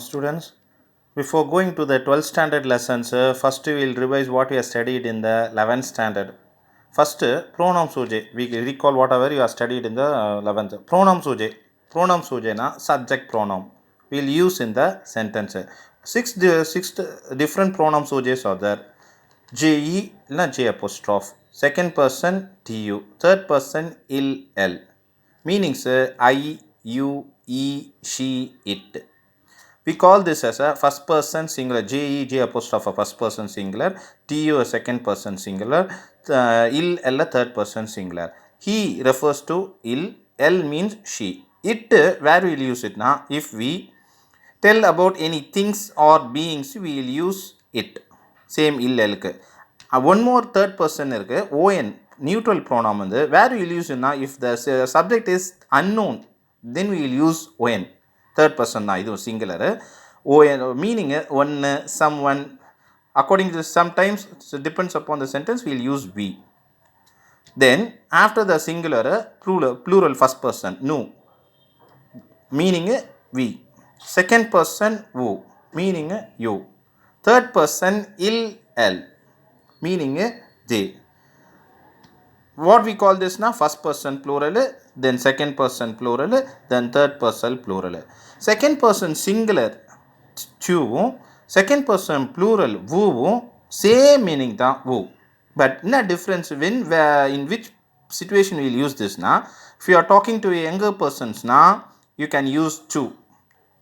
Students, before going to the 12th standard lessons, first we will revise what we have studied in the 11th standard. First, pronoun suje. We recall whatever you have studied in the 11th. Pronoun suje. Pronoun suje na subject pronoun. We will use in the sentence. Six different pronoun sujes are there. Je, na J apostrophe. Second person, tu. Third person, il, l. Meanings, I, you, he, she, it. We call this as a first person singular. J apostrophe a first person singular. Tu a second person singular. Il, L a third person singular. He refers to il. L means she. It, where we will use it now? If we tell about any things or beings, we will use it. Same il, L. One more third person on. Neutral pronoun. Where we will use it now? If the subject is unknown, then we will use on. Third person na idu singular. Meaning one, someone. According to sometimes it depends upon the sentence, we will use we. Then after the singular, plural first person nu, meaning we. Second person who, meaning you. Third person il, l, meaning they. What we call this now? First person plural, then second person plural, then third person plural. Second person singular tu, second person plural vu, same meaning da vu. But no difference in which situation we will use this now? If you are talking to younger persons now, you can use tu.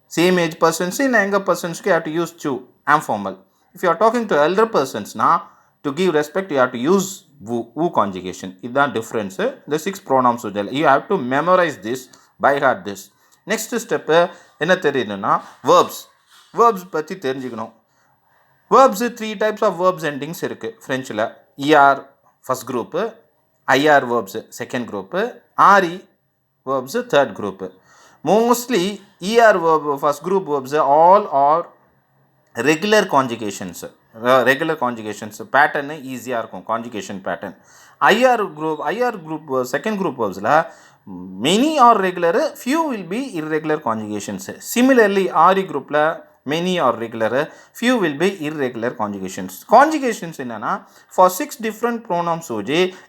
Same age persons in younger persons, you have to use tu, am formal. If you are talking to elder persons now, to give respect, you have to use vu conjugation. Is that difference? The 6 pronouns. You have to memorize this, by heart this. Next step, என்ன தெரியணும்னா verbs. Verbs பற்றி தெரிஞ்சுக்கணும். Verbs, 3 types of verbs endings இருக்கு Frenchல. er first group, ir verbs second group, re verbs third group. Mostly er verb first group verbs all are regular conjugations. Regular conjugations pattern easier இருக்கும் conjugation pattern. ir group second group verbs la many are regular, few will be irregular conjugations. Similarly re group la many are regular, few will be irregular conjugations. Conjugations என்னன்னா for 6 different pronouns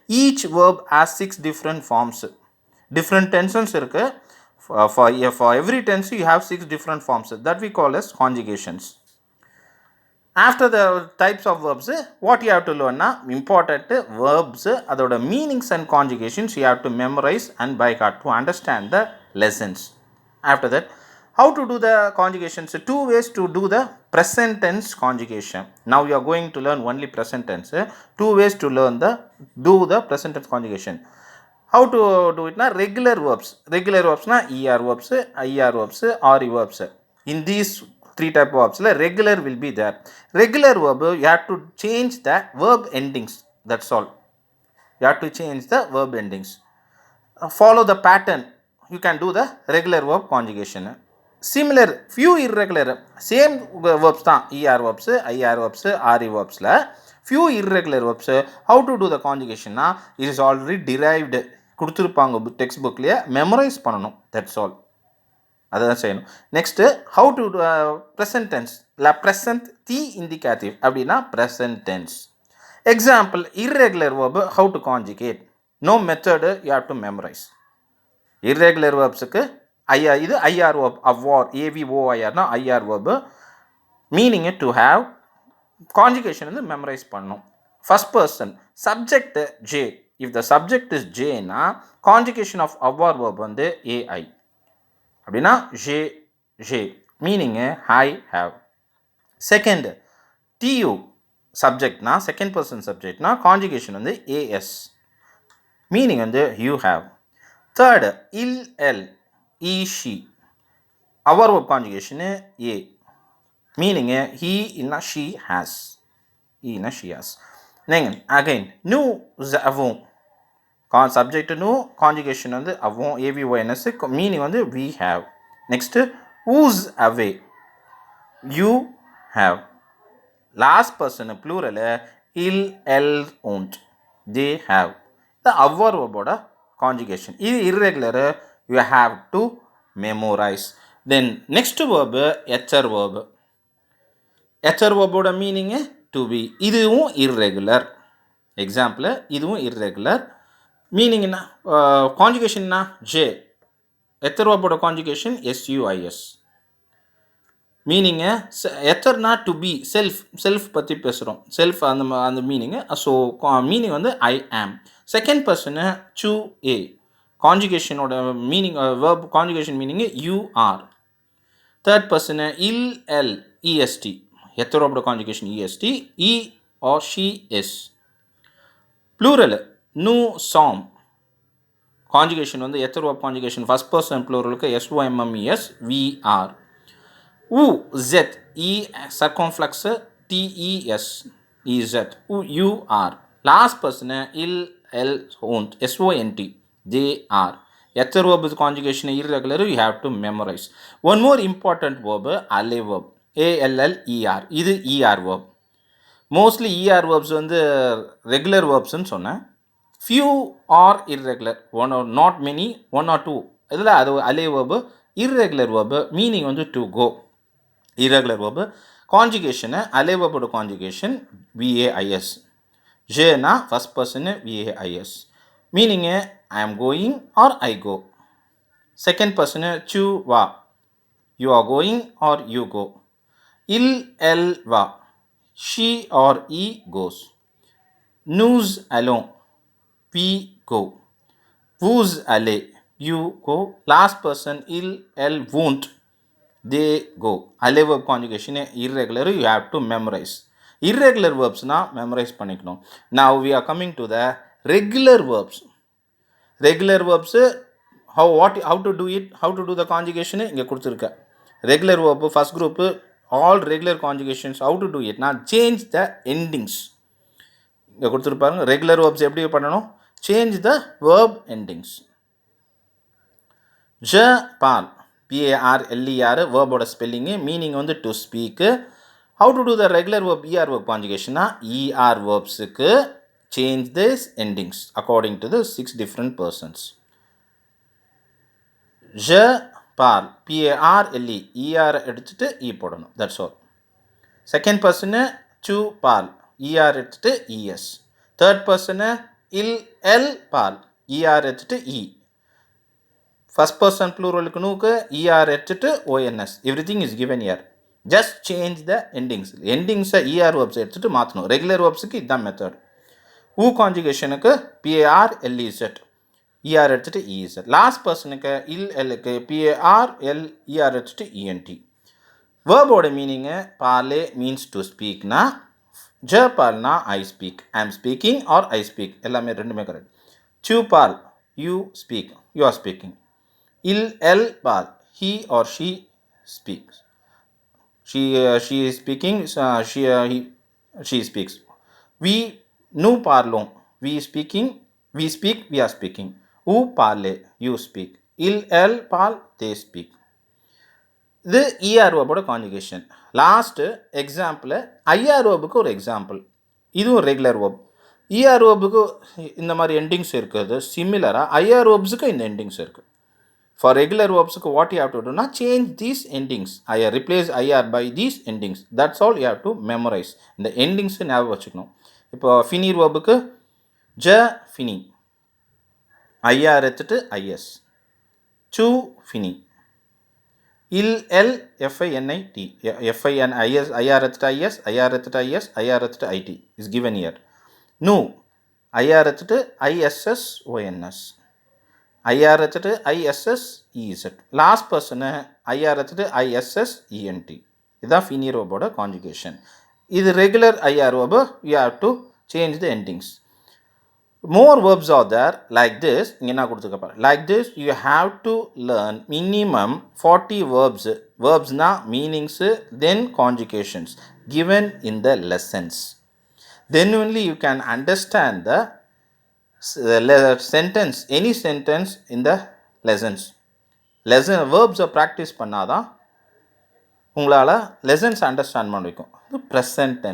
each verb has 6 different forms. Different tenses இருக்கு. For every tense you have 6 different forms that we call as conjugations. After the types of verbs, what you have to learn na important verbs, adoda meanings and conjugations you have to memorize and by heart to understand the lessons. After that, how to do the conjugations? 2 ways to do the present tense conjugation. Now you are going to learn only present tense. 2 ways to learn do the present tense conjugation. How to do it na? Regular verbs na er verbs, ir verbs, re verbs. In these 3 type of verbs, regular will be there. Regular verb, you have to change the verb endings. That's all. You have to change the verb endings. Follow the pattern. You can do the regular verb conjugation. Similar, few irregular, same verbs da, er verbs, ir verbs, re verbs la. Few irregular verbs, how to do the conjugation na? It is already derived. கொடுத்துருப்பாங்க text புக்லேயே memorise பண்ணணும். That's all. அதுதான் செய்யணும். Next how to present tense இல்லை present the indicative அப்படின்னா present tense. Example irregular verb how to conjugate. No method you have to memorise. Irregular வேர்ப்ஸுக்கு இது IR verb அவ்வார் ஏவிஓஐஆர்னா IR verb. Meaning to have, conjugation வந்து memorise பண்ணணும். First person subject ஜே. If the subject is J na, conjugation of avoir verb வந்து ai. அப்படின்னா je, meaning I have. Second, tu subject na, second person subject na, conjugation வந்து as, meaning வந்து you have. Third, il, l, he, she, our verb conjugation a, meaning he இல்லைனா she has. Again, nous avons. Subject nu, conjugation வந்து avons, avons, meaning வந்து we have. Next, who's away, you have. Last person plural il, else, won't, they have. The our verb conjugation. This irregular you have to memorize. Then next verb HR verb. HR verb ஓட meaning to be. இதுவும் irregular. Example இதுவும் irregular. Meaning என்ன? Conjugation என்ன? J. HR verb ஓட conjugation SUIS. Meaning எத்தர்னா to be self பற்றி பேசுகிறோம். Self அந்த மீனிங்கு. ஸோ மீனிங் வந்து ஐ ஆம். செகண்ட் பர்சனு சு ஏ. கான்ஜுகேஷனோட meaning verb conjugation meaning you are. Third person இல் எல் இஎஸ்டி. எத்தரோட conjugation EST. He or she is. Plural நூ சாம். கான்ஜுகேஷன் வந்து எத்தர் வேர்ப் கான்ஜுகேஷன் ஃபர்ஸ்ட் பர்சன் ப்ளூரலுக்கு SOMMES we are. U, Z, E, circumflex, T, E, S, E, Z, U, R. Last person, il, L, ont, S, O, N, T, J, R. Ether verb is conjugation irregular, you have to memorize. One more important verb, alle verb, A-L-L-E-R. This is ER verb. Mostly ER verbs வந்து regular verbs ன்னு சொன்னேன். Few are irregular, one or not many, one or two. இதில் அது alle verb, irregular verb, meaning வந்து to go. Irregular verb. Conjugation, alle verb conjugation VAIS. J na first person VAIS. Meaning I am going or I go. Second person chu va. You are going or you go. Il el va. She or he goes. Nous allons. We go. Vous allez. You go. Last person il el won't. They go. Alle verb conjugation irregular, you have to memorize. Irregular verbs na memorize பண்ணிக்கணும். Now we are coming to the regular verbs. Regular verbs how to do it, how to do the conjugation இங்க கொடுத்திருக்க. Regular verb first group all regular conjugations how to do it. Now change the endings. இங்க கொடுத்திருப்பாங்க regular verbs எப்படி பண்ணணும்? Change the verb endings. Je parle. P-A-R-L-E-R verb ஓட spelling meaning வந்து to speak. How to do the regular verb ER verb conjugation ER verbs க்கு change this endings according to the 6 different persons. Je parle. P-A-R-L-E ER எடுத்துட்டு E போடணும். That's all. Second person tu parle. ER எடுத்துட்டு ES. Third person il el parle. ER எடுத்துட்டு E. First person plural க்கு ER எடுத்துட்டு ONS. Everything is given here. Just change the endings. Endings ER verbs எடுத்துட்டு மாத்தணும். Regular verbs க்கு இதான் method. U conjugation க்கு PAR LEZ. ER எடுத்துட்டு EZ. Last person க்கு il L க்கு PAR L ER எடுத்துட்டு ENT. Verb ஓட meaning parler means to speak na. Je parle na I speak. I am speaking or I speak. எல்லாமே ரெண்டுமே correct. Tu parle. You speak. You are speaking. Il, elle parle. He or she speaks. She is speaking. She speaks. Nous parlons. We speaking. We speak. We are speaking. Vous parlez. You speak. Il, elle parle. They speak. இது ER verb conjugation. Last example IR verb ஒரு example. இதுவும் regular verb. ER verb இந்த மாதிரி endings இருக்குது. Similar IR verbs இந்த endings இருக்கு. For regular verbs, what you have to do now? Change these endings. I replace IR by these endings. That's all you have to memorize. The endings ஞாபகம் வச்சுக்கணும். இப்போ finir verb க்கு je fini. IR எடுத்துட்டு IS. Tu fini. Il L FINIT. FINIS IR எடுத்துட்டு IS, IR எடுத்துட்டு IS, IR எடுத்துட்டு IT is given here. Nu IR எடுத்துட்டு ISS ONS. IR எடுத்துட்டு ISS EZ. Last person IR எடுத்துட்டு ISS ENT. இதுதான் ஃபினியர் வேர்போட conjugation. இது regular IR verb you have to change the endings. More verbs are there like this. இங்க என்ன கொடுத்துருக்க like this you have to learn minimum 40 verbs. Verbs-na meanings then conjugations given in the lessons. Then only you can understand the sentence, any sentence in the lessons. Lesson verbs practice பண்ணாதான் உங்களால் lessons understand பண்ண வைக்கும். present tense.